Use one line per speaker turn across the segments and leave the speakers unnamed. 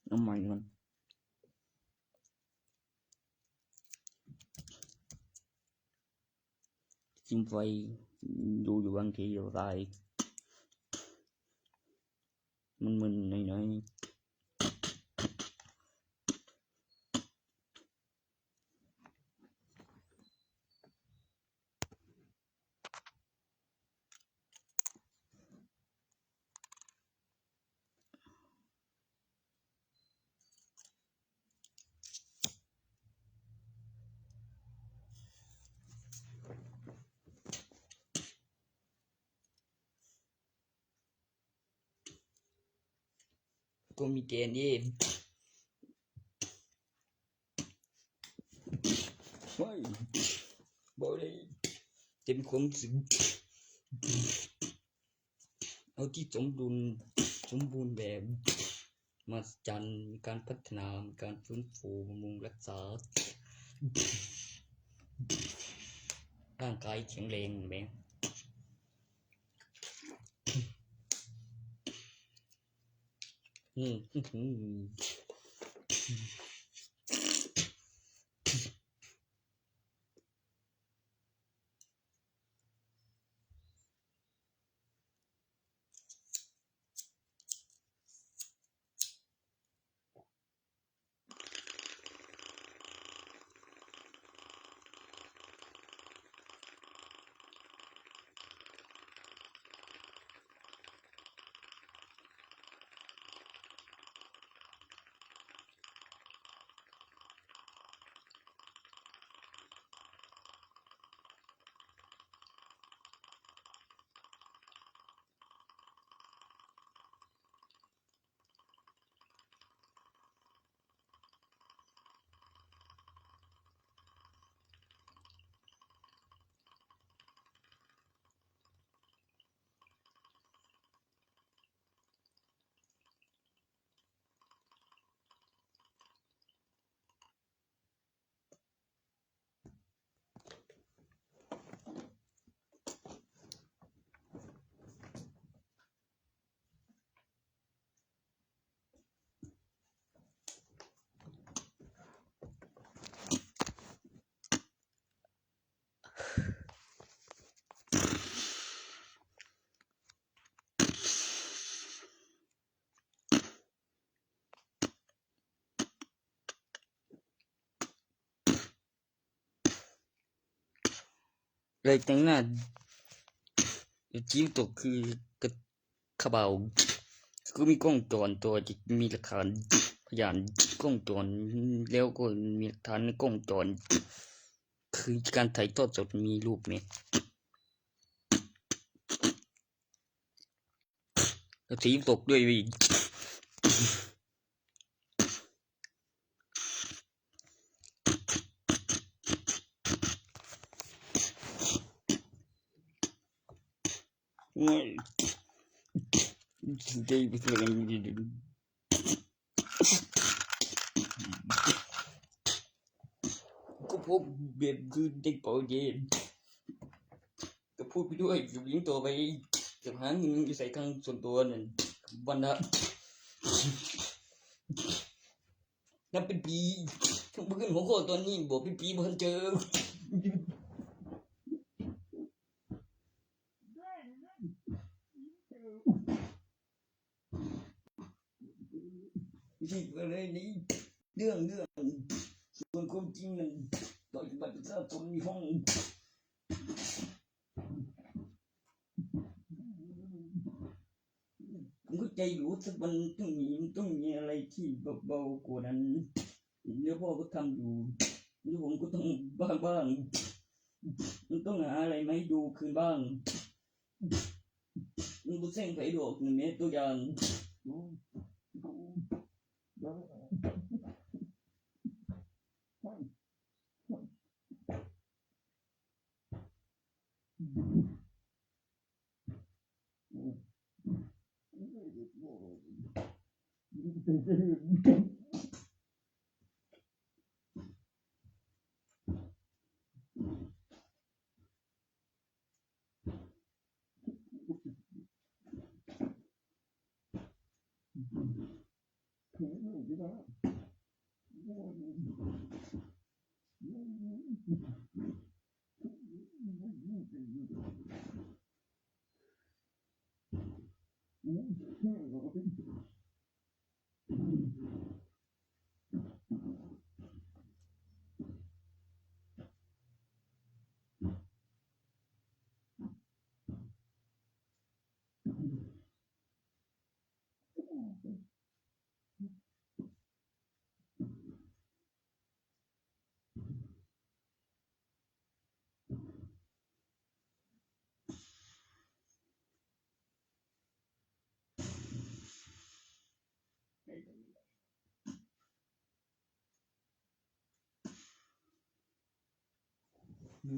น้ำใหม่มันจิ้มไฟดูอยู่บางทีอยู่ตายมันๆหน่อยๆก็มีแกนนี่ไม่บ่ได้เต็มความรู้สึกเอาที่สมบูรณ์แบบมาจันการพัฒนาการฟื้นฟูบำรุงรักษาร่างกายแข็งแรงแม่เลยตั้งหน้าจิ้มตกคือกระขะเบาก็มีกล้องจรตัวจะมีหลักฐานพยานกล้องจรแล้วก็มีหลักฐานในกล้องจรคือการถ่ายทอดสดมีรูปมั้ยแล้วจิ้มตกด้วยไม่ได้ไปเรื่องนี้ก็พบแบบคือเด็กเป่าเย็นก็พูดไปด้วยอยู่ยิงตัวไปจะหาเงินใส่ข้างส่วนตัวนั่นวันละนับเป็นปีทั้งเพื่อนหัวข้อตอนนี้บอกเป็นปีบ่ทันเจอที่อะไรนี่เรื่องส่วนความจริงนั้นต่อจากบัตรประชาชนในห้องผมก็ใจอยู่สักวันต้องมีอะไรที่เบาๆกว่านั้นเดี๋ยวพ่อก็ทำอยู่เดี๋ยวผมก็ต้องบ้างมันต้องหาอะไรมาให้ดูคืนบ้างมันก็แซงไผดอกนี่แม่ตัวอย่าง เ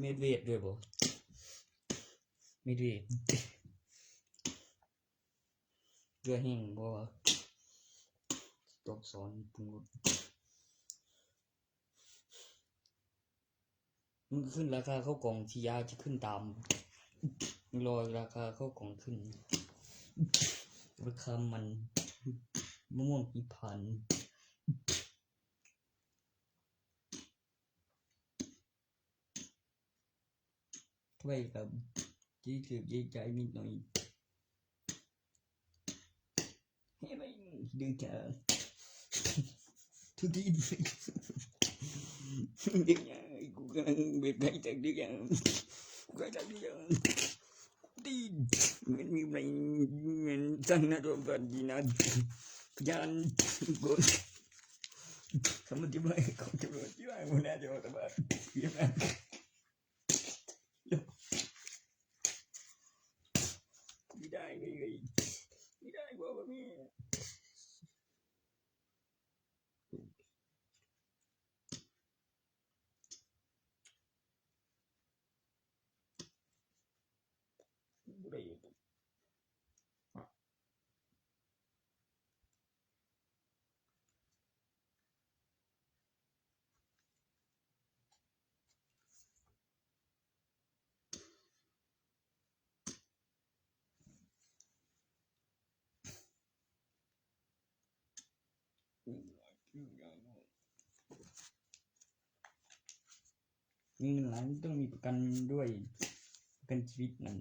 มดเวทด้วยบ่เมดเวทเรือแห้งบ่ตกสอนปรุงรสมันขึ้นราคาเข้ากล่องที่ยาจะขึ้นตามรอราคาเข้ากล่องขึ้นราคามันมะม่วงอีพันไว้กับที่ถือใจนิดหน่อยให้ไปดึงจะทุกทีดึงกูกำลังเบ็ดไก่จากดึงกูไก่จากดึงตีมันมีอะไรมันตั้งหน้าตัวกันดีนะยันกูคำที่ไม่เขาจะบอกที่ว่ามันน่าจะบอกแต่ว่ายังไงไม่ได้เลยไม่ได้บอกว่าไม่ได้มีหลายต้องมีประกันด้วยประกันชีวิตนั่น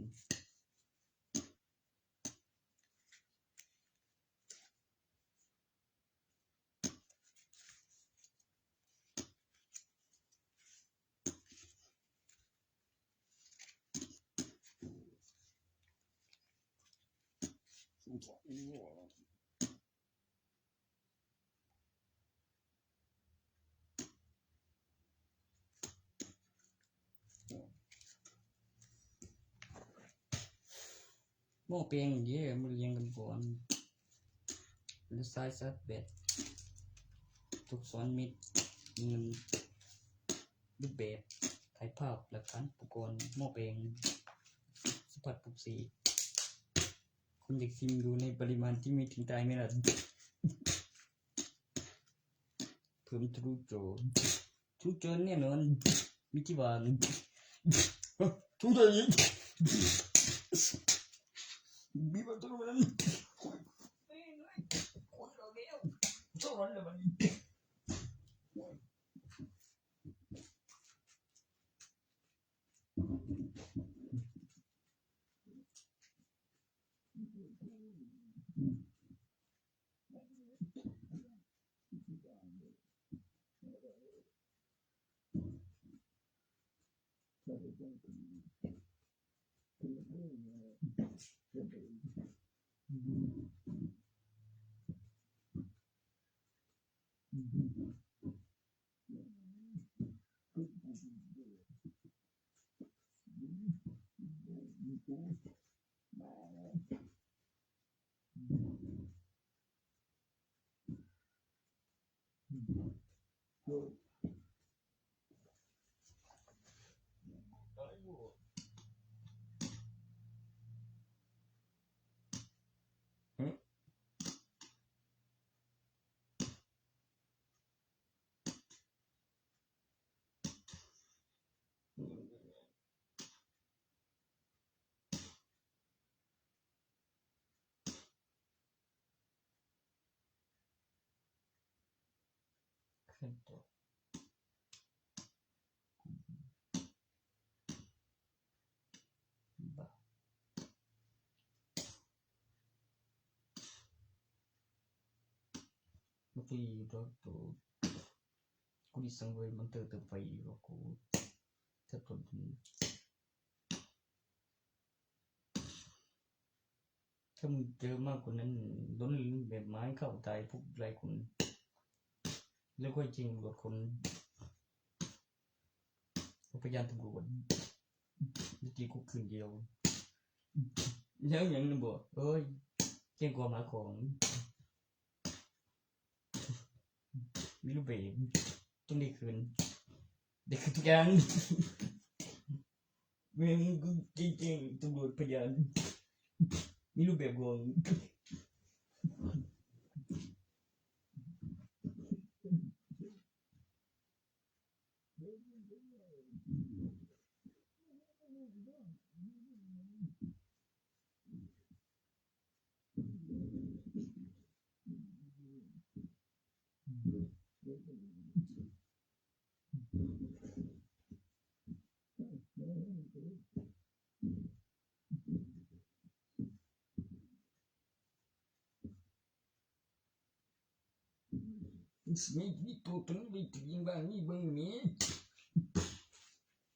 หม้อแปลงเยอะมาเรียงกันก่อนแล้วสายซัดแบตทุกซ้อนมิดเงินรูปแบบถ่ายภาพหลักฐานอุปกรณ์หม้อแปลงสัมผัสปลุกสีคุณอยากซิมดูในปริมาณที่ไม่ถึงตายไหมล่ะเพิ่มทรูโจนแน่นอนมีที่วางทุกอย่างมีประตูนั้นคนเราเดียวโซ่เลยมัน ขั้นตอนบ่Vì đó tổ cô đi sang với mình từ vậy và cô thật làถ้ามึงเจอมากกว่านั้นโดนแบบไม้เข้าตายพวกหลายคนแล้วก็จริงกว่าคนพยานตำรวจตีกูคืนเดียวแล้วอย่างนั้นบ่เอ้ยแจ้งความหาของไม่รู้เบรต้องได้คืนทุกอย่างเมื่อกูจริงๆตำรวจพยานไม่รู้แบบงงนี่ตัวตนไม่ถึงยังบ้างนี่เบิ่งนี่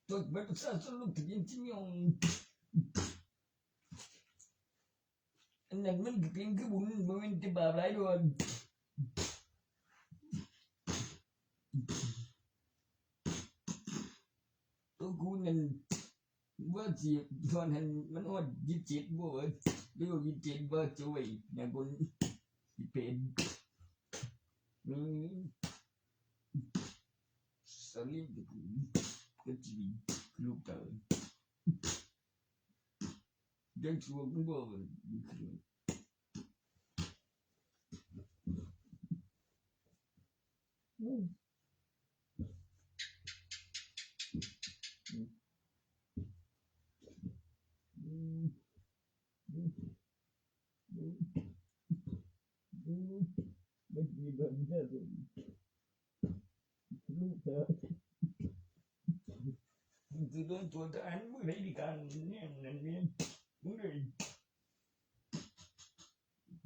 ตัวบัตรประชาชนลงทะเบียนที่มีอันนั้นมันเพียงคือบุญบ่แม่นจะบาปหลายดอกตัวกูนั่นว่าสิตอนนั้นมันฮอด27บ่หรือ27บ่จะไว้อย่างคนสิเป็นsaling kecil lupa dan semua membawa Tujuan tuan mulai di kanan dan mulai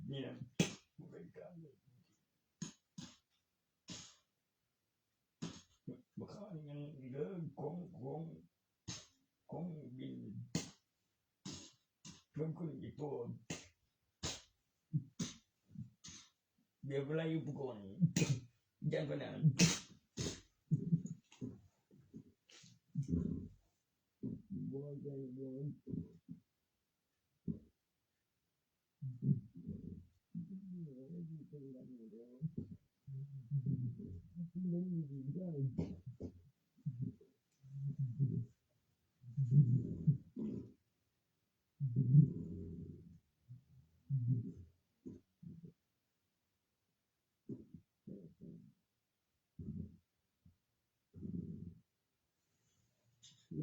dia mulai kanan bahkan yang dia kong bin pun itu dia Melayu bukan jangan benar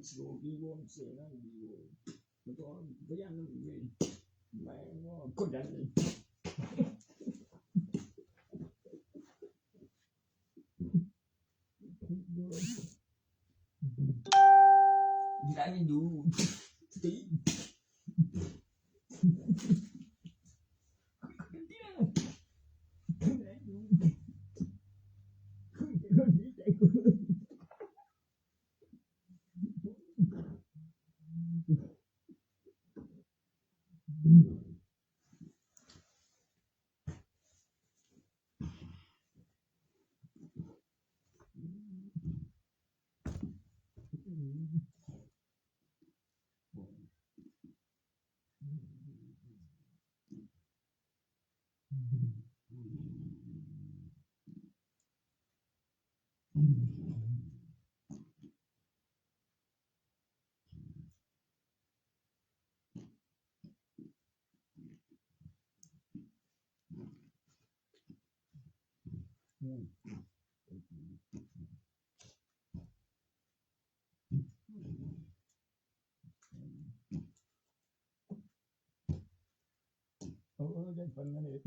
Slow won't say that you but on the young man could that I do Oh, that's fun, man.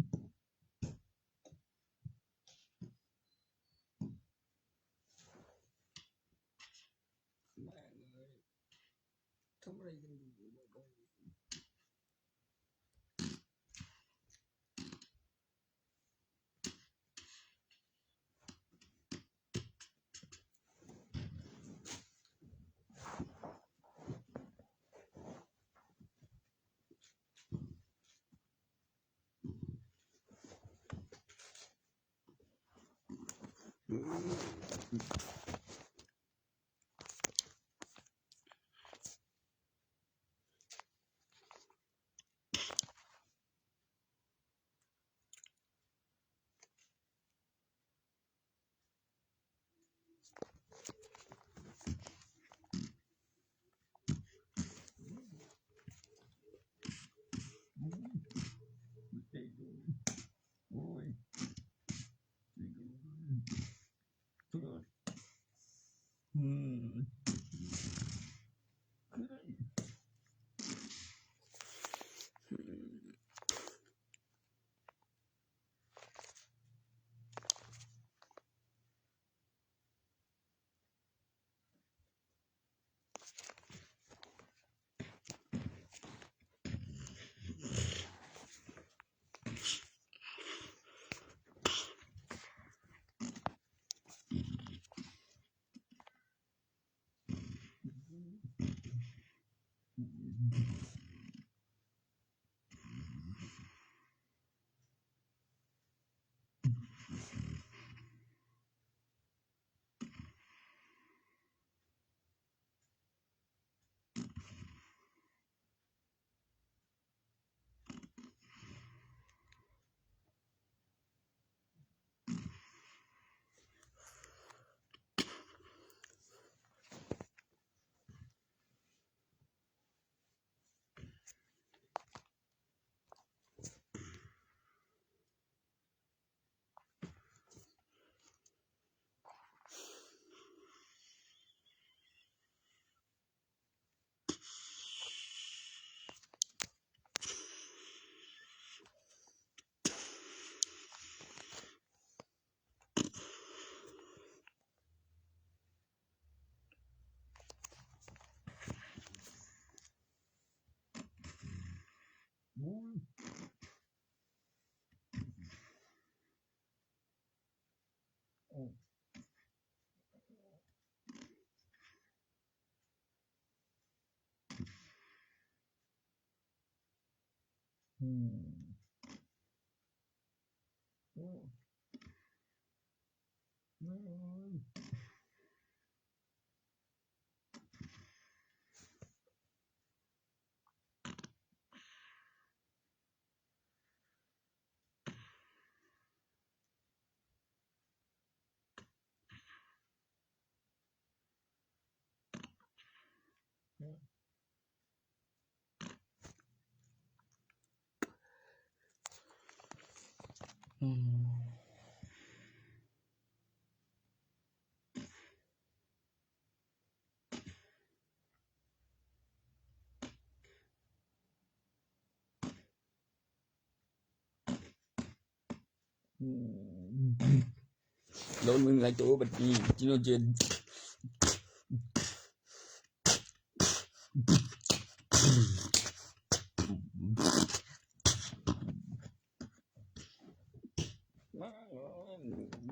โดนมึงหลายตัวบัดนี้จิโนเจน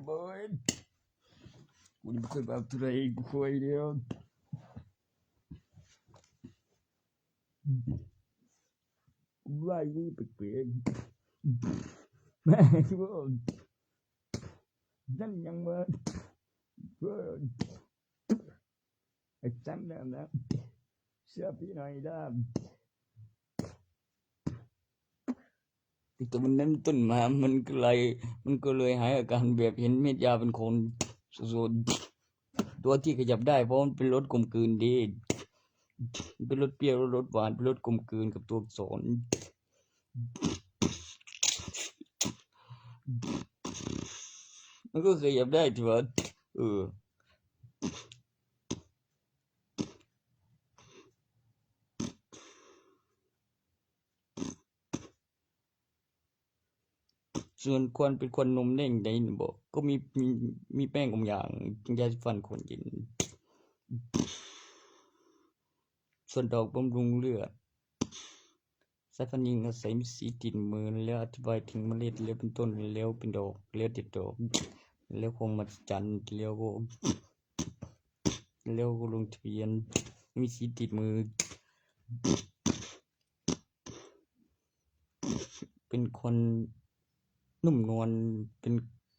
บอยกูไม่เคยแบบตัวเองกูเคยเดียวกูไล่นี่เปลี่ยนแม่ชิบะนั่นยังมาไอ้จำได้นะเชื่อพี่หน่อยได้แต่มันนั้นต้นมามันก็เลยหายอาการแบบเห็นเม็ดยาเป็นคนสุดๆตัวที่ขยับได้เพราะมันเป็นรสกลมกลืนดีเป็นรสเปรี้ยวรสหวานเป็นรสกลมกลืนกับตัวอักษรมันก็ขยับได้ที่ว่าส่วนควันเป็นควันนมได้ได้บ่ก็มีแป้งบางอย่างยาสีฟันคนกิน ส่วนดอกบำรุงเลือดสายพันธุ์หญิงอาศัยมีสีติดมือแล้วอธิบายถึงเมล็ดแล้วเป็นต้นแล้วเป็นดอกแล้วติดดอกแล้วคงมหัศจรรย์แล้วก็ลงทะเบียนมีสีติดมือเป็นควันนุ่มนวลเป็น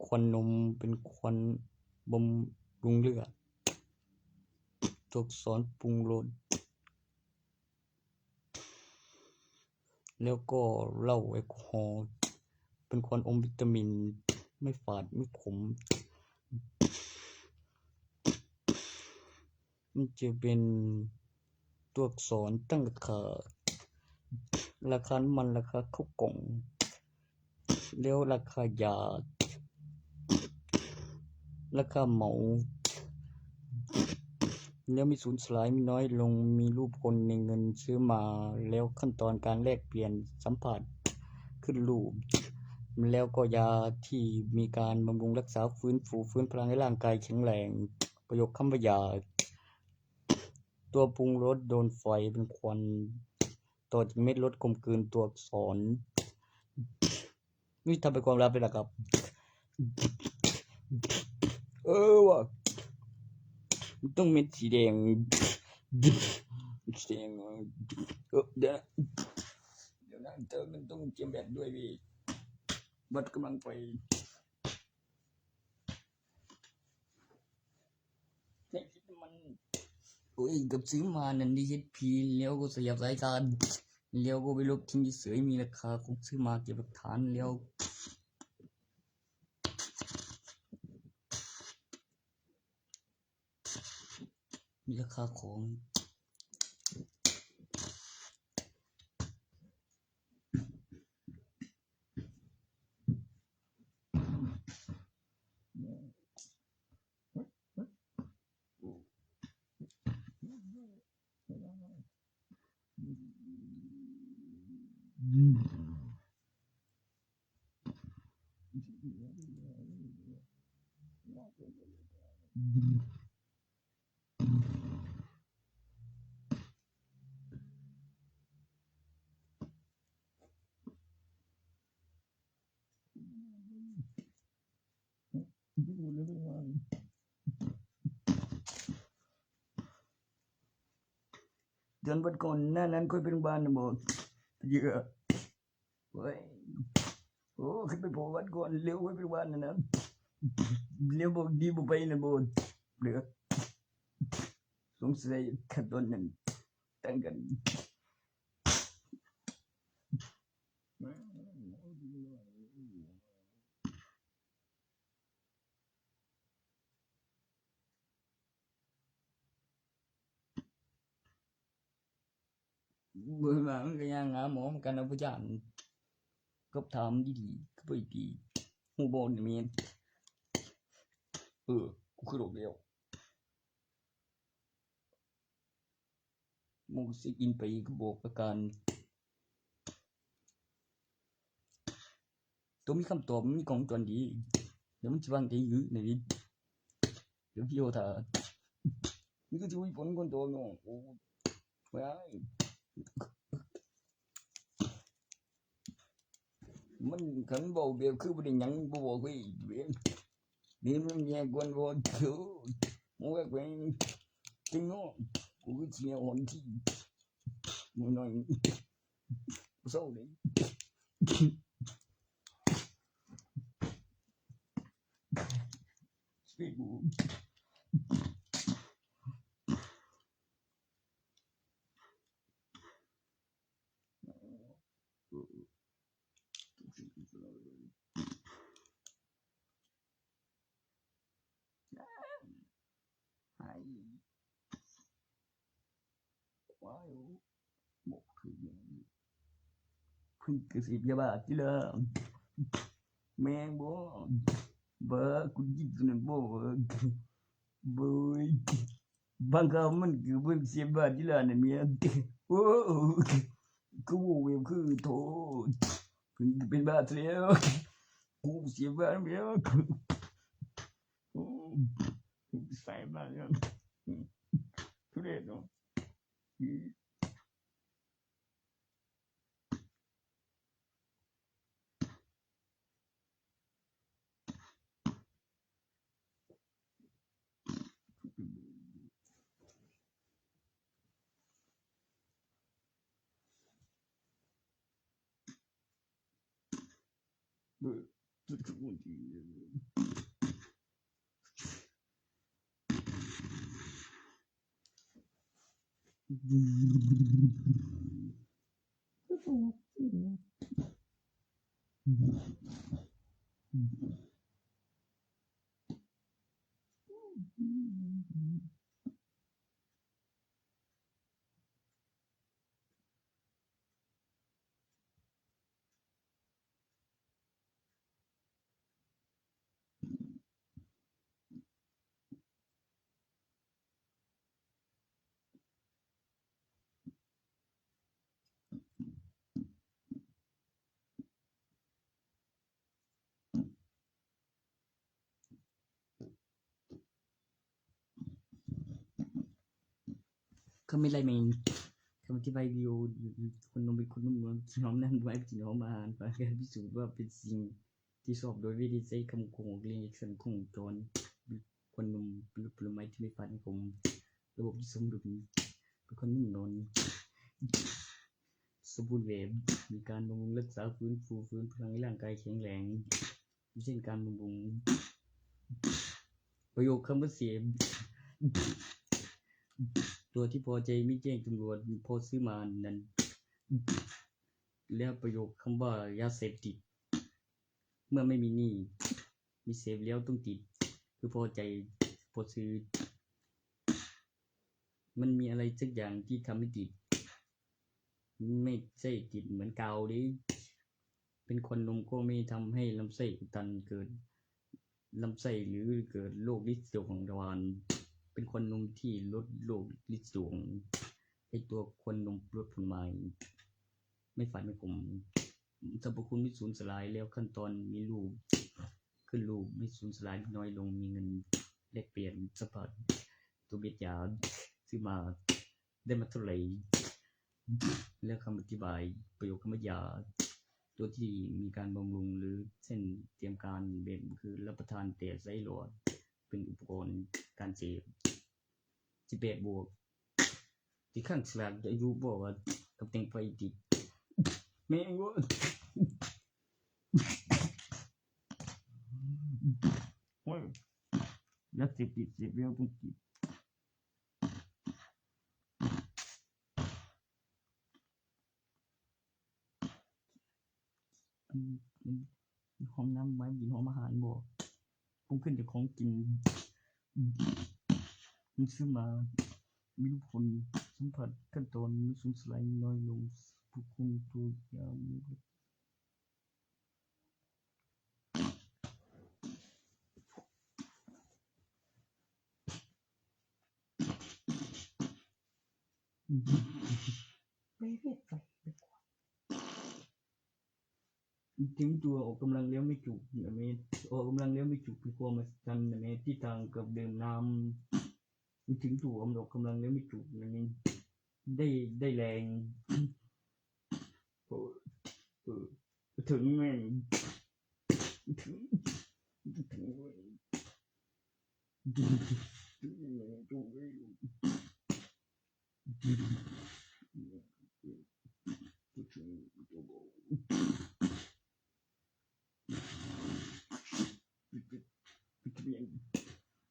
ควันนมเป็นควันบำรุงเลือดตัวอักษรปรุงรสแล้วก็เหล้าแอลกอฮอล์เป็นควันอมวิตามินไม่ฝาดไม่ขมมันจะเป็นตัวอักษรตั้งราคาน้ำมันราคาข้าวกล่องแล้วราคายาราคาเหมาแล้วมีศูนย์สลายมีน้อยลงมีรูปคนในเงินซื้อมาแล้วขั้นตอนการแลกเปลี่ยนสัมผัสขึ้นรูปแล้วก็ยาที่มีการบำรุงรักษาฟื้นพลังให้ร่างกายแข็งแรงประโยคคำว่ายาตัวปรุงรสโดนไฟเป็นควันต่อจากเม็ดรสกลมกลืนตัวอักษรนี่ทำเป็นความลับเลยล่ะครับว่ะมันต้องเม็ดสีแดงสีแดงเดี๋ยวนะเธอมันต้องเจียมแบบด้วยพี่บัดกำลังไปนี่มันโอ้ยกับซื้อมานั่นดิ HP แล้วก็เสียบสายชาร์จแล้วก็ไปลบทิ้งเฉยๆมีราคาของซื้อมาเก็บหลักฐานแล้วมีราคาของเดือนบัดก่อนหน้านั้นค่อยไปโรงพยาบาลน่ะบ่เยอะเว้ยโอ้ขึ้นไปบอกวัดก่อนเร็วค่อยไปโรงพยาบาลน่ะนะเร็วบอกดีบ่ไปน่ะบ่เหลือสงสัยขั้นตอนนั้นตั้งกันมื้อมามันก็ย่างหาหมอเหมือนกันเอาผู้จานก็ถามดีๆก็บ่ดีฮู้บ่นี่แม่นกูคือโรคแล้วหมู่สิกินไปก็บอกอาการตัวมีคำตอบมีกล้องวงจรดีเดี๋ยวมันสิวางใจอยู่ในนี้เดี๋ยวพี่โอท่านี่ก็สิมีผลคนตัวเนาะโอ้ว้ายมันคันเว้าแบบคือบ่ได้หยังบ่บอกเว้ยเว้ยนี่มันแย่กว่าบ่คือโอ้ยเว้ยจริงเนาะกูก็สิเอาหอนที่มื้อน้อยเศร้าเลยสิกูว้ายบอกคือเพิ่งกระสิบยาบ้าจิล่ะแม่งบ่บ้ากูยิบตัวนั้นบ่บ่ยบางคำมันคือเพิ่งเสียบาจิล่ะนั่นเมียโอ้กูเวบคือโทเพิ่งเป็นบาซะแล้วกูเสียบาเมียใส่มาแล้วทุเรศเนาะ คำไม่ไรแม่งคำอธิบายวิดีโอคนนมเป็นคนนุ่มนวลน้อมนั่นไว้พี่น้องมาอ่านประการพิสูจน์ว่าเป็นสิ่งที่ชอบโดยวิธีใช้คำคงเรียนเอกสารคงจรคนนุ่มเป็นผลไม้ที่ไม่ฝันผมระบบที่สมดุลเป็นคนนุ่มนวลสมบูรณ์แบบมีการบำรุงรักษาฟื้นฟูพลังร่างกายแข็งแรงเช่นการบำรุงประโยคคำว่าเสียตัวที่พอใจไม่แจ้งตำรวจพอซื้อมานั้นแล้วประโยคคำว่ายาเสพติดเมื่อไม่มีหนี้มีเสพแล้วต้องติดคือพอใจพอซื้อมันมีอะไรสักอย่างที่ทำให้ติดไม่ใช่ติดเหมือนกาวดิเป็นคนนมก็ไม่ทำให้ลำไส้อุดตันเกิดลำไส้หรือเกิดโรคลิดสวงทวารเป็นคนนมที่ลดโรคลิดสวงให้ตัวคนนมลดผลไม้ไม่ฝันไม่ผมสรรพคุณไม่สูญสลายแล้วขั้นตอนมีรูปขึ้นรูปไม่สูญสลายน้อยลงมีเงินแลกเปลี่ยนสัมผัสตัวเบียดยาซื้อมาได้มาเท่าไหร่แล้วคำอธิบายประโยคคำว่ายาตัวที่มีการบำรุงหรือเช่นเตรียมการแบบคือรับประทานแต่ไส้หลอดเป็นอุปกรณ์การเสพ18บวกที่ข้างฉลากอายุบอกว่ากับแต่งไฟติดแม่งวะโอ้ยแล้วเสพติดเสพแล้วต้องติดหอมน้ำไม้กินหอมอาหารบ่ผมขึ้นจากของกินมันซื้อมามีรูปคนสัมผัสขั้นตอนมีสูญสลายน้อยลงผู้คุมตัวยามถึงตัวออกกำลังแล้วไม่จุกนะแม่ออกกำลังแล้วไม่จุกเป็นความมหัศจรรย์นะแม่ที่ต่างกับเดิมน้ำถึงตัวออกกำลังแล้วไม่จุกนะแม่ได้แรงถึงแม่ถึง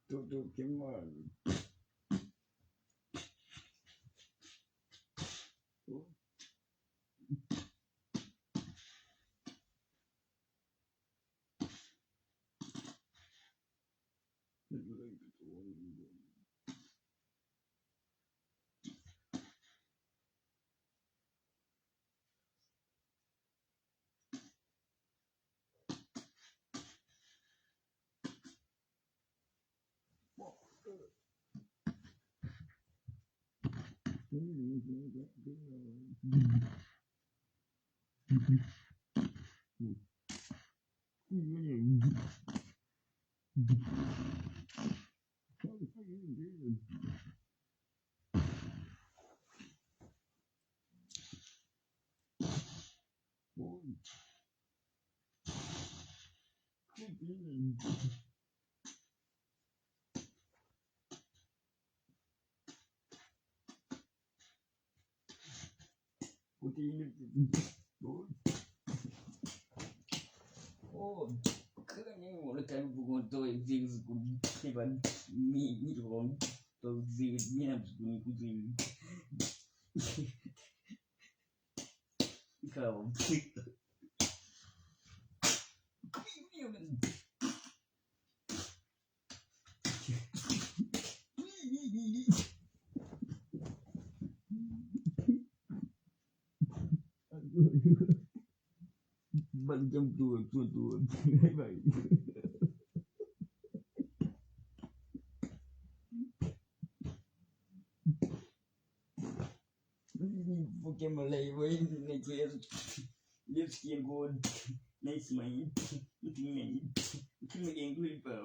ตัวเข้มมากกูตีโอ้ คืออันนี้หมดแล้วกันบุคคลตัวจริงสกุลที่มันมีของตัวจริงมีนามสกุลกูจริงเขามันจำตัวให้ไปโปเกมอนอะไรไว้ในเกมเรียกเกียนโกนในสมัยถึงไหนขึ้นมาเองหรือเปล่า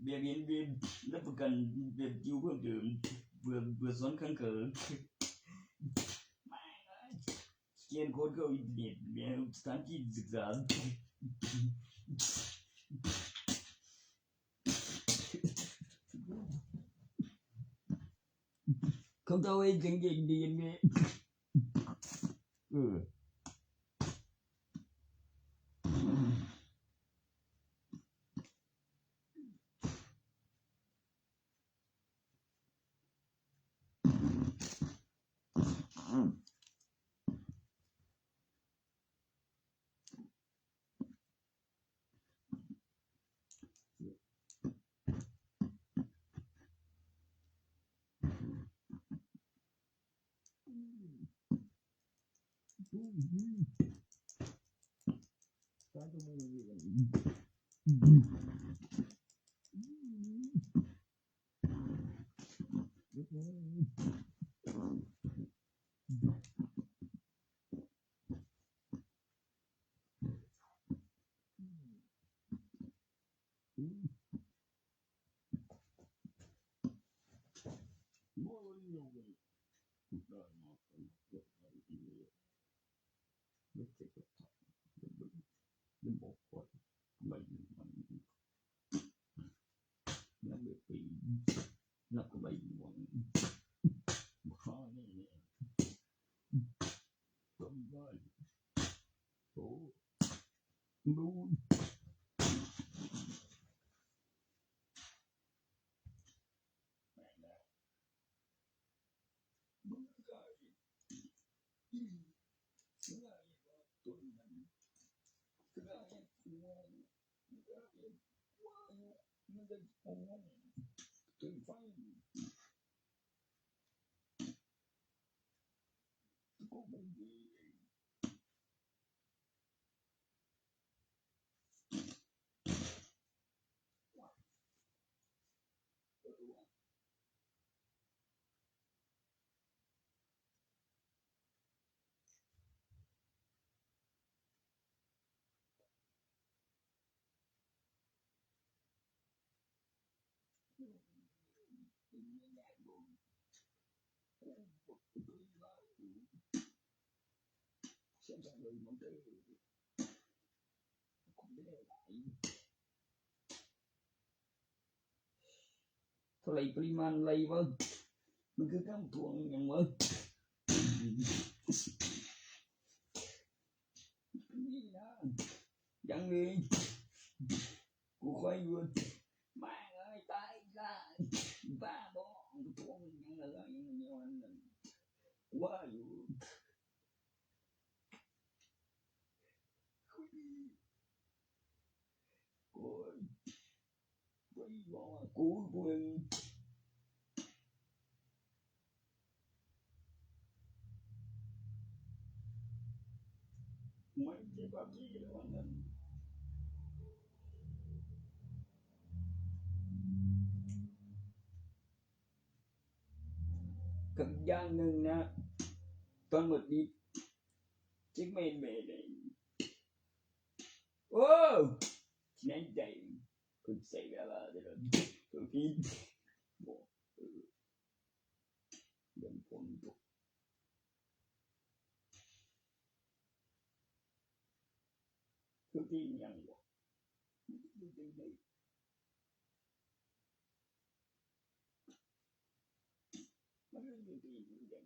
เบียนรับประกันแบบอยู่เพิ่มเติมเบื่อซ้อนครั้งเกินเกียนโกนเข้าอินเทอร์เน็ตแบบสถานที่ศึกษาเขาเอาไว้เก่งๆดีไหมนักไปวังข้านี่ต้นบ้านโตดูเท่าไหร่ปริมาณอะไรวะมันคือการทวงอย่างวะนี่นะยังเลยกูคอยอยู่ไม่เลยตายละบ้าบอทวงอย่างอะไรอย่างนี้ว่าอยู่กูเองไม่ใช่แบบนี้แล้วนั้นกับอย่างหนึ่งนะตอนหมดนี้จิกเมนเลยโอ้ที่ไหนใจคุณใส่เวลาเดี๋ยวตัวพี่บอกเดินพ้นตัวตัวพี่ยังบอกดูดีเลยมันไม่ดีเลย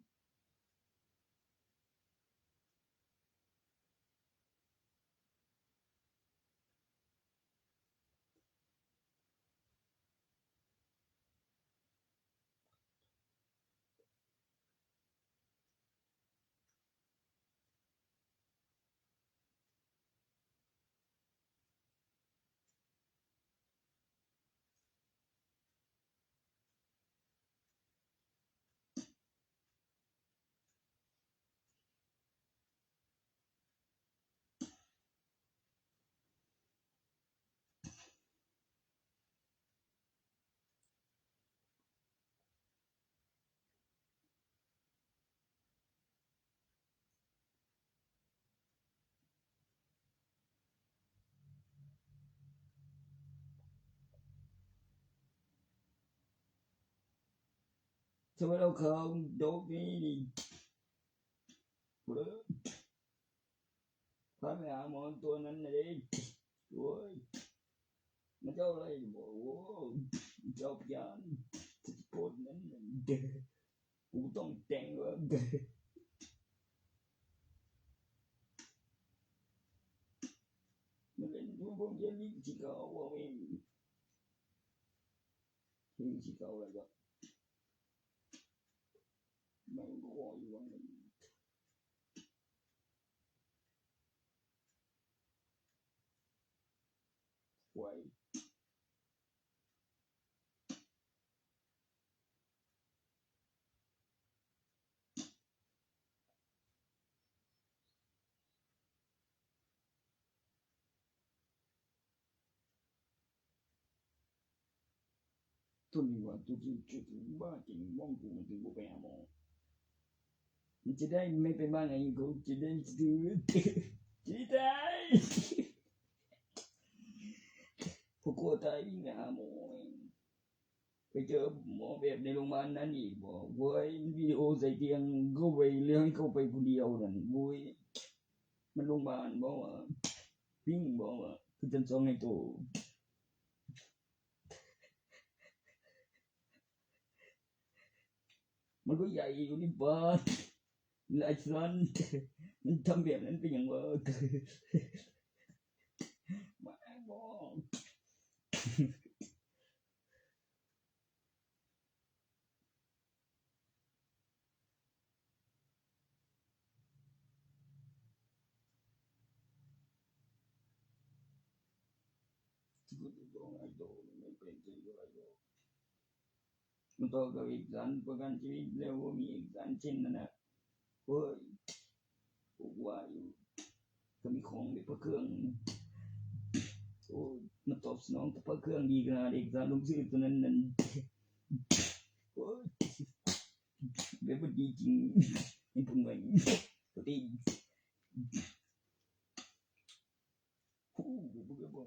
สวัสดีครับดอกนี้บ่ได้พาไปหาหมอตัวนั้นน่ะดิโอ้ยมันเจ้าอะไรบ่โอ้เจ้าพยานโพดนั้นกูต้องแต่งว่ามันเป็นผู้บ่เรียนลิสิเขาว่าเองสิเขาอะไรก็มันก็อยู่ว่าไว้ตัวนี้ว่าตัวที่บ้าจริงมองกูมันถึงบ่ไปหาหมอมันจะได้ไม่เป็นบ้าไงกูจะได้ซื้อจะได้พวกกูตายวิ่งไปหาหมอไปเจอหมอแบบในโรงพยาบาลนั้นอีกบอกเว้ยวิดีโอใส่เตียงก็ไปเลี้ยงให้เข้าไปคนเดียวนั่นเว้ยมันโรงพยาบาลบอกว่าวิ่งบอกว่าคือจันทร์ให้โตมันก็ใหญ่อยู่นี่บ้านหลายชั้นมันทำแบบนั้นเป็นอย่างว่ามาบอกกูต้องไอ้โตไม่เป็นจริงอะไรหรอกมันต่อกับอีกสันประกันชีวิตแล้วมีอีกสันชิ้นนั่นน่ะเฮ้ยกูว่าอยู่ก็มีของในพระเครื่องโอ้มันตอบสนองกับพระเครื่องดีขนาดเอกสารลงชื่อตัวนั้นนั่นโอ้ยแบบว่าดีจริงนี่ผมว่าปกติโอ้บ่ก็บ่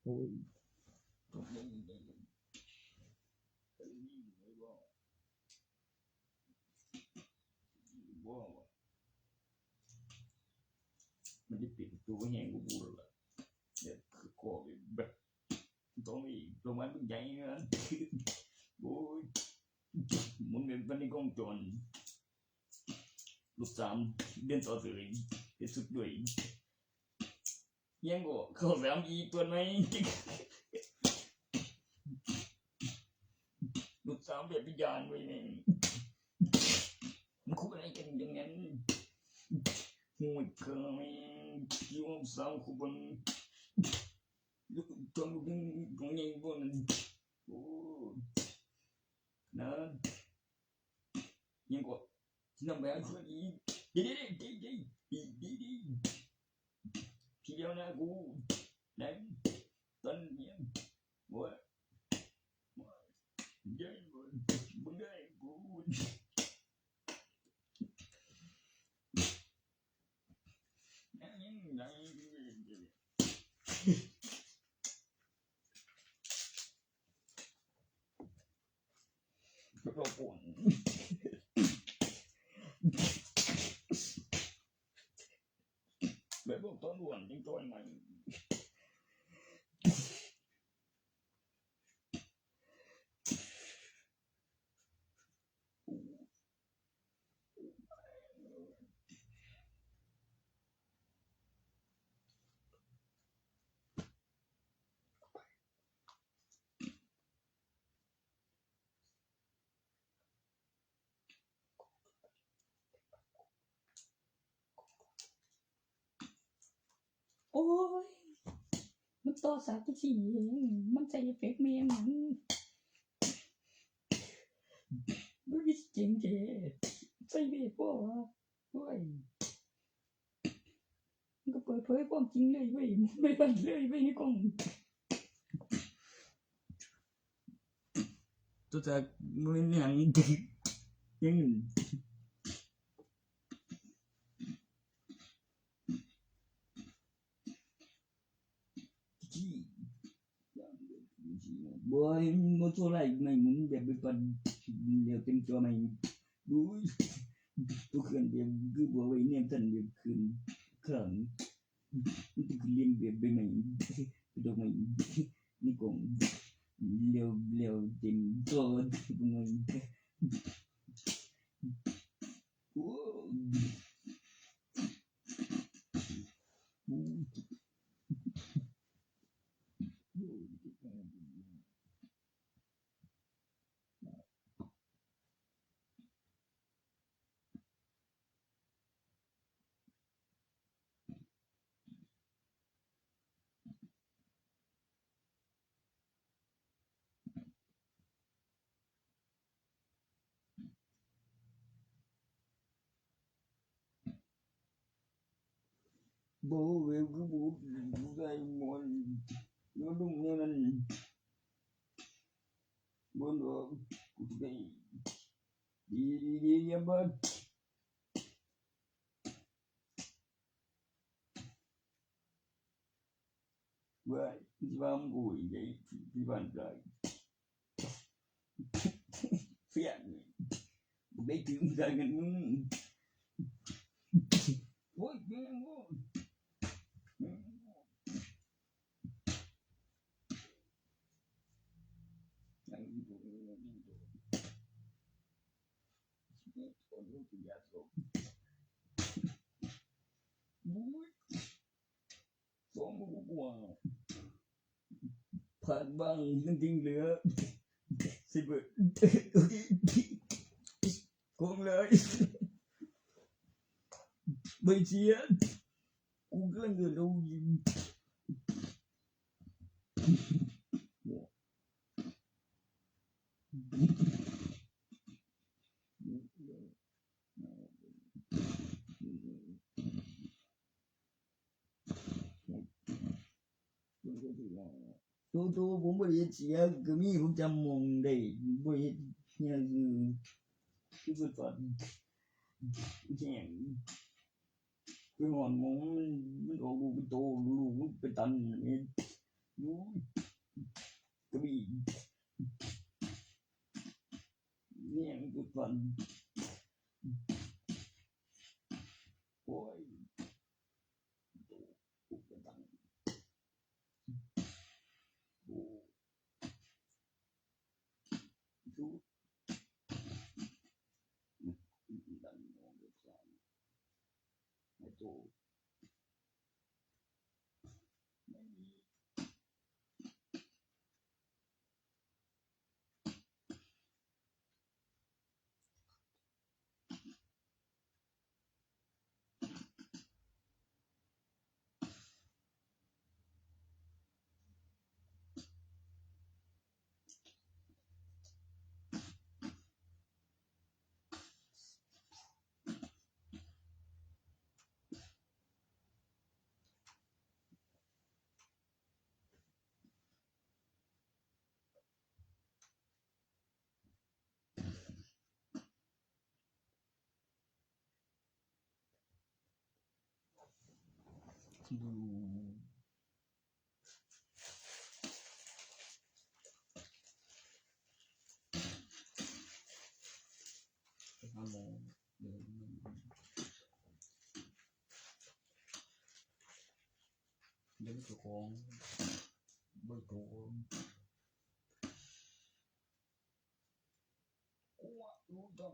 โอ้ยผมไม่ได้บ่มันจะปิดตัวแห้งกูพูดแล้วล่ะเดี๋ยวคือขอแบบต้องมีประมาณใหญ่นะโอ้ยมันเป็นปนิกองจรลูก3เดือนต่อเลยที่สุดด้วยยังก็เข้า3อีกตัวไหนลูก3แบบวิญญาณไว้นี่มันคุยอะไรกันอย่างนั้นห่วยเคยอยู่3คุบันลูกจนลูกของยังบ่นั่นโอ้นะยังก็นำไปเอาคนอีกดีพี่เดียวนะกูนะตอนนี้ว่าเดี๋ยวมึงได้กูก็ปวดแบบตอนวันจริงตอนไหนโอ้ยมัน ต่อสากจังซี่เองมันใส่เอฟเฟกต์แม่งมันบ่มีจริงแท้ใส่เวทบ่วะโอ้ยมันก็เปิดเผยความจริงเลยเว้ยไม่บันเลยเว้ยในกล้องตัวจากมันหยังยังบ่บ่โทรไลน์ไม่มึงแบบไปปันเดี๋ยวเต็มตัวใหม่ดูตัวเคลื่อนแบบคือบ่ไว้เนี่ยทันแบบคืนครั้งมันจะเรียนแบบไปใหม่ดอกใหม่นี่กงเร็วเต็มตัวมึงโอ้บ่เว้ยคือบ่ได้มอนnó đúng như mình muốn được đi em ơi vậy bám gùi vậy đi bàn rồi phiền đấy tiếng ra ngân ôi nghe ngôผ่านบ้างจริงๆเหลือ10โกงเลยไม่เชียร์กูกำลังจะดูยิงตัวผมบ่ได้เสียก็มีผมจำมองได้บ่เฮ็ดเนี่ยคือเพิ่นสอนแจ้งไปหอนหมองมันออกลูกเป็นโตลูกมันเป็นตันนี่ก็มีเนี่ยมันก็ฟันโอ้ยเป็นตันโอ้ดูดันมองเด็กสามไม่โตไม่มีดูฮัลโหลเดี๋ยวเจ้าของบ่โตโอ้รู้จัก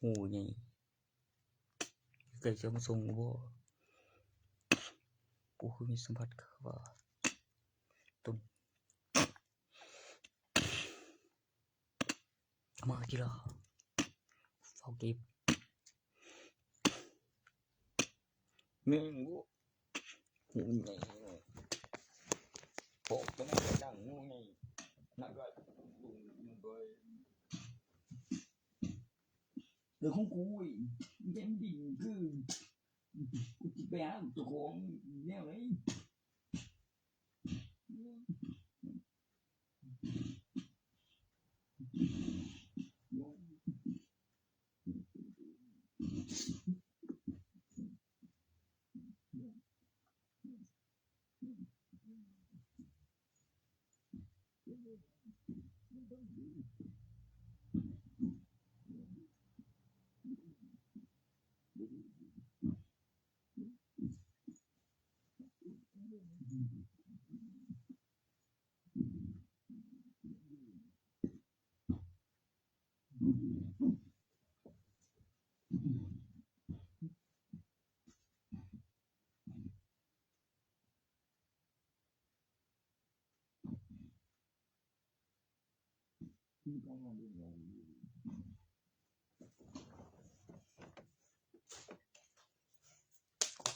โอ้ใหญ่ไก่จะมาส่งบ่กูคือมีสัมผัสกับว่าตุ่มมากีฬาเฝ้าเก็บแม่งบ่โอ้ใหญ่ปอกบ่ได้ดังโอ้ใหญ่นักก็ลุงบ่เรื่องของกูเย็นดินคือกูสิไปหาเจ้าของแนวไหน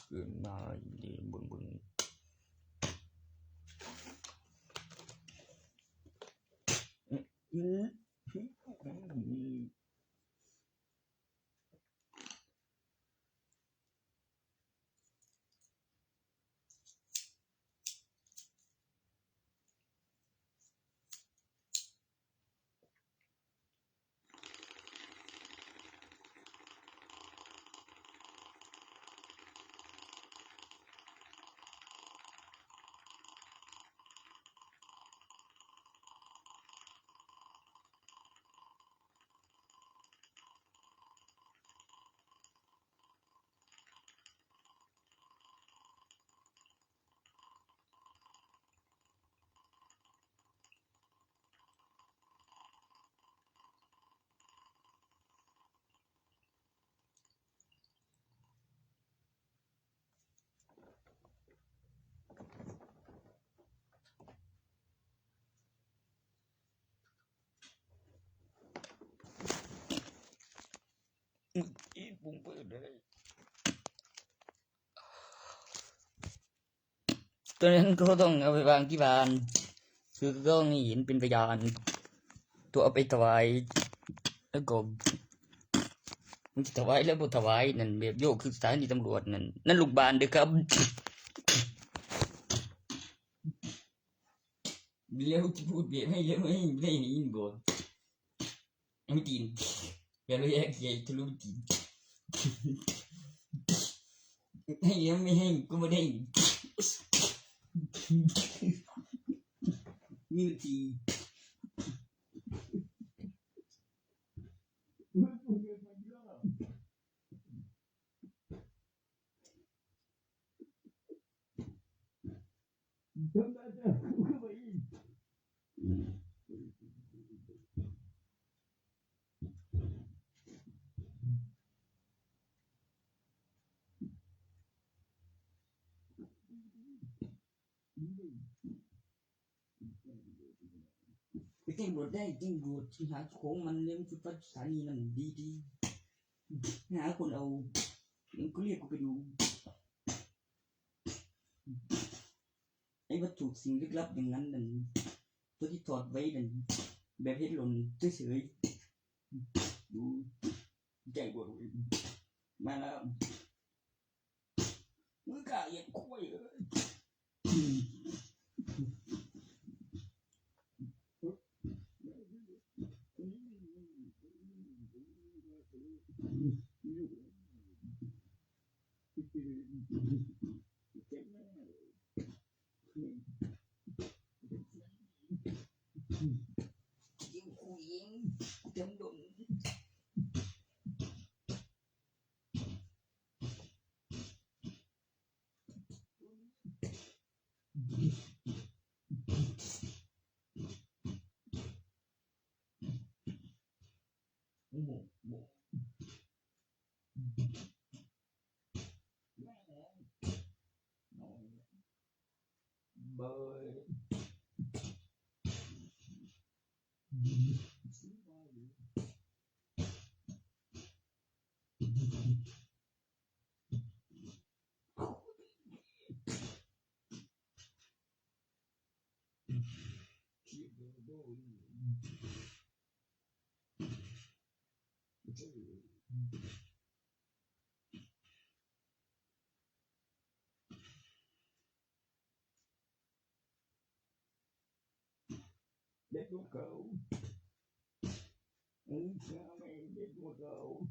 เกินมาดีเบิ่งอีกปุ่มเปิดเลยตัวนั้นก็ต้องเอาไปวางที่บ้านคือก็ต้องเห็นเป็นพยานตัวเอาไปถวายแล้วก็มันถวายแล้วบ่ถวายนั่นแบบโยกคือสถานีตำรวจนั่นลูกบ้านเด้อครับแล้วจะพูดแบบให้เยอะไม่ได้นี่บ่ไม่ตีนอย่าเลยใหญ่ทะลุตีนให้เยอะไม่ให้ก็ไม่ได้นี่ทีไปแจ้งตำรวจได้แจ้งตำรวจที่หาของมันเลี้ยงชุดสถานีนั่นดีๆหาคนเอาก็เรียกกูไปดูไอ้วัตถุสิ่งลึกลับอย่างนั้นนั่นตัวที่ถอดไว้นั่นแบบเฮ็ดหล่นเฉยๆดูแจ้งตำรวจมาแล้วมึงกล้าเหยียบคุยโอ้โห Let go go. Let go go.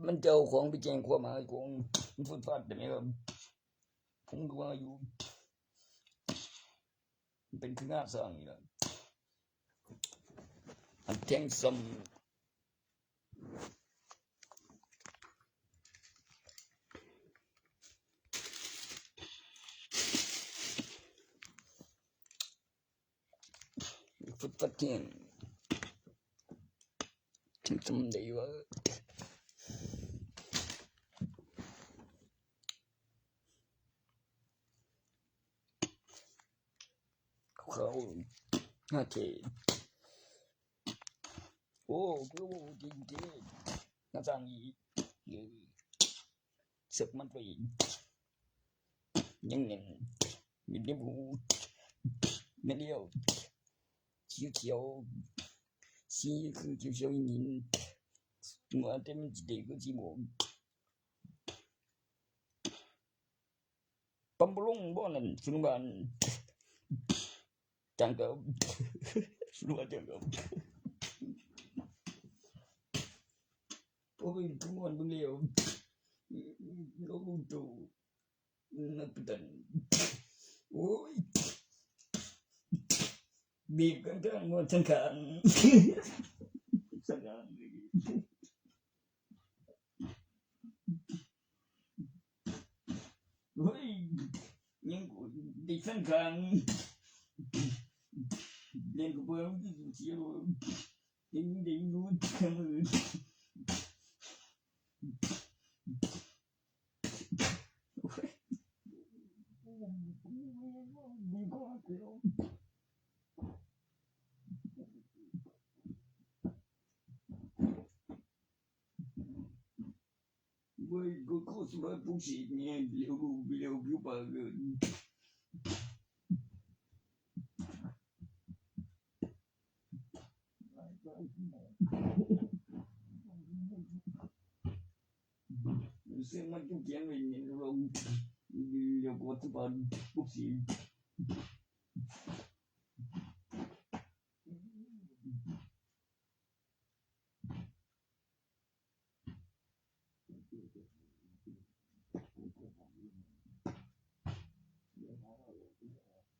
มันเจ้าของไปแจ้งความหาของฟุตฟาดได้มั้ยครับผมก็ว่าอยู่เป็นคืองานสร้างนี่ล่ะอันแทงซ้ำฟุตฟาดแทงถึงทำได้ว่าเขาโอเคโอ้กูจริงๆน่าจังอีสึกมันไปยังมีในหูไม่เดียวเขียวสีคือเขียวๆนินเหมือนเต็มจิตก็สิบ่ปั๊มบ่ลงบ่นั่นสุนบ้านจังก็สุนบ้านจังก็โอ้ยทุกวันบ่เร็วโลกโตนับตันโอ้ยบีบกันทั้งหมดทั้งคันสังหารเฮ้ยยังกูได้สังหารเล่นกับเพื่อนเสียยังรู้ทั้งมือก็ข้อสมัครผู้สิทธิ์เนี่ยเร็วผิวปากเลยเสียงมันจุกเขียนไว้เนี่ยเราเร็วกว่าทุกบ้านผู้สิทธิ์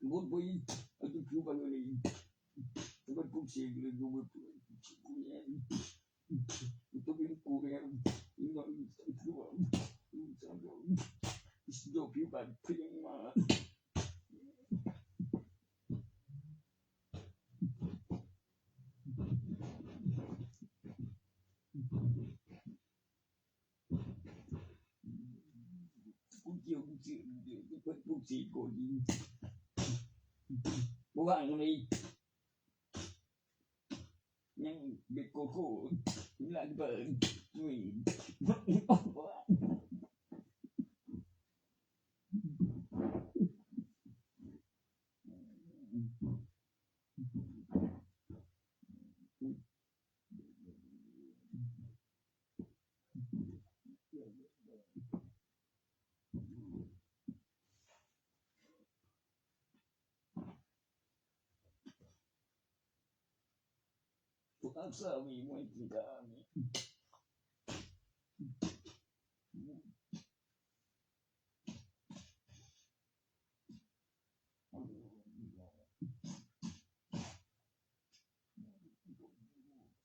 Good boy, I think you are going to go see you with itu bin kurang ini itu job you bad feeling ma kunci kodi bukan ni yang bekoko lagi ber ni Asa mi mo kami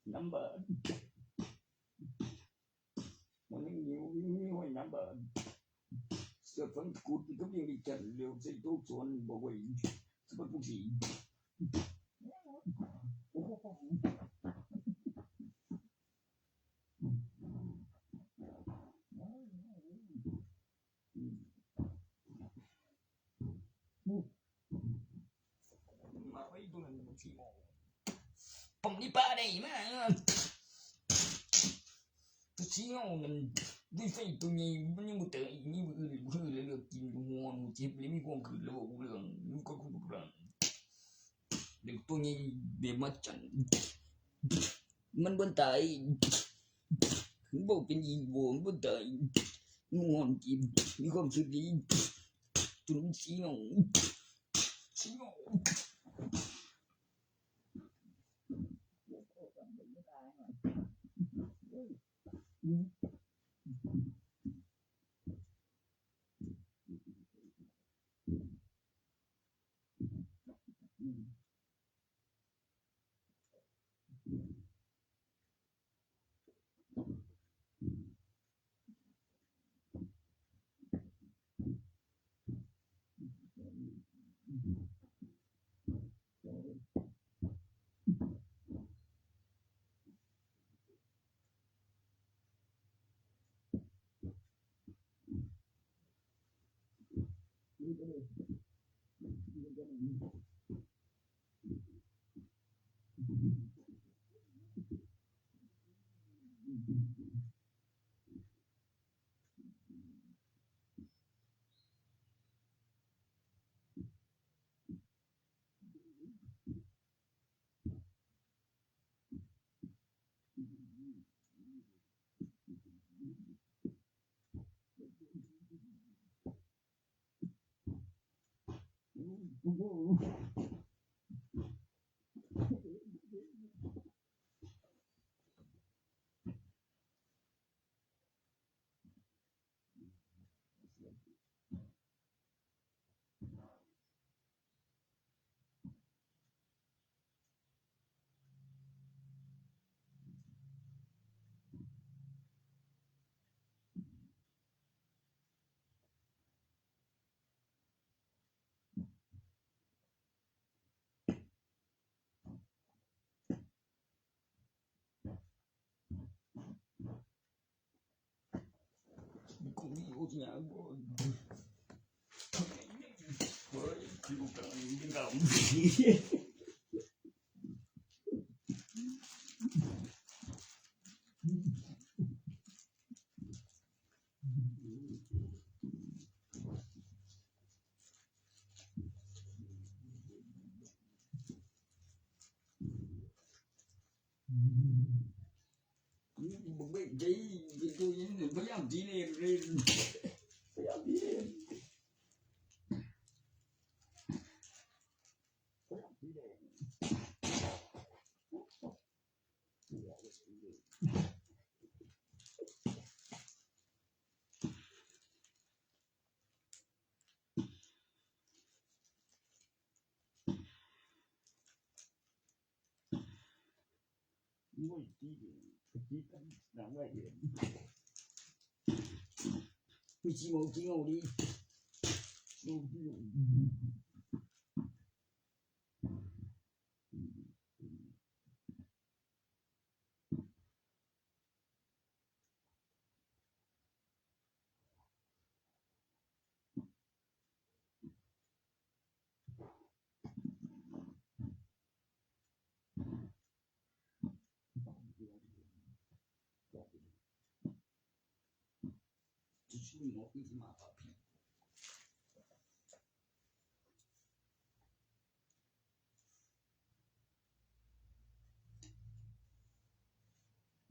number morning new number Stefan Kut itu yang bicara leo saya tu soal bawa sebab bukti Pom ni pa đây mà tôi chỉ ngon đi phải tôi nhìn những một tờ như vừa đượcกินngon chip lấy mi con khử lỗ lượng những con không được được tôi nhìn để mắt chẳngมันบนไตถึงบอกเป็นยิงบวงบนไตงอนกินมีความสุขดีจนชี้งงKuliahnya boy, kita tinggal. Baik jadi itu ini bayam dini bayam dini Muy tío, aquí la vaya. Muchísimo tío, no, 就是我一直骂他骗。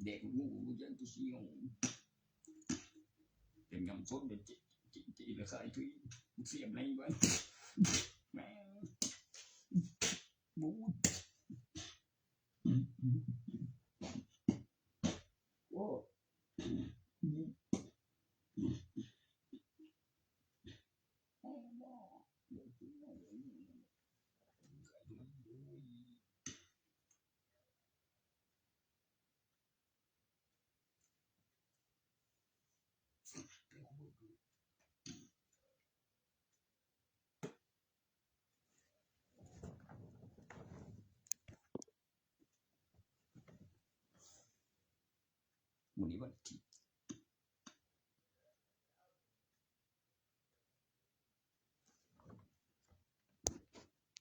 ด็กงูยังตุสิงเป็นยำชนเด็กจีละสายทุยเสียบในบ้านแม่บูดโอ้วันนี้วันที่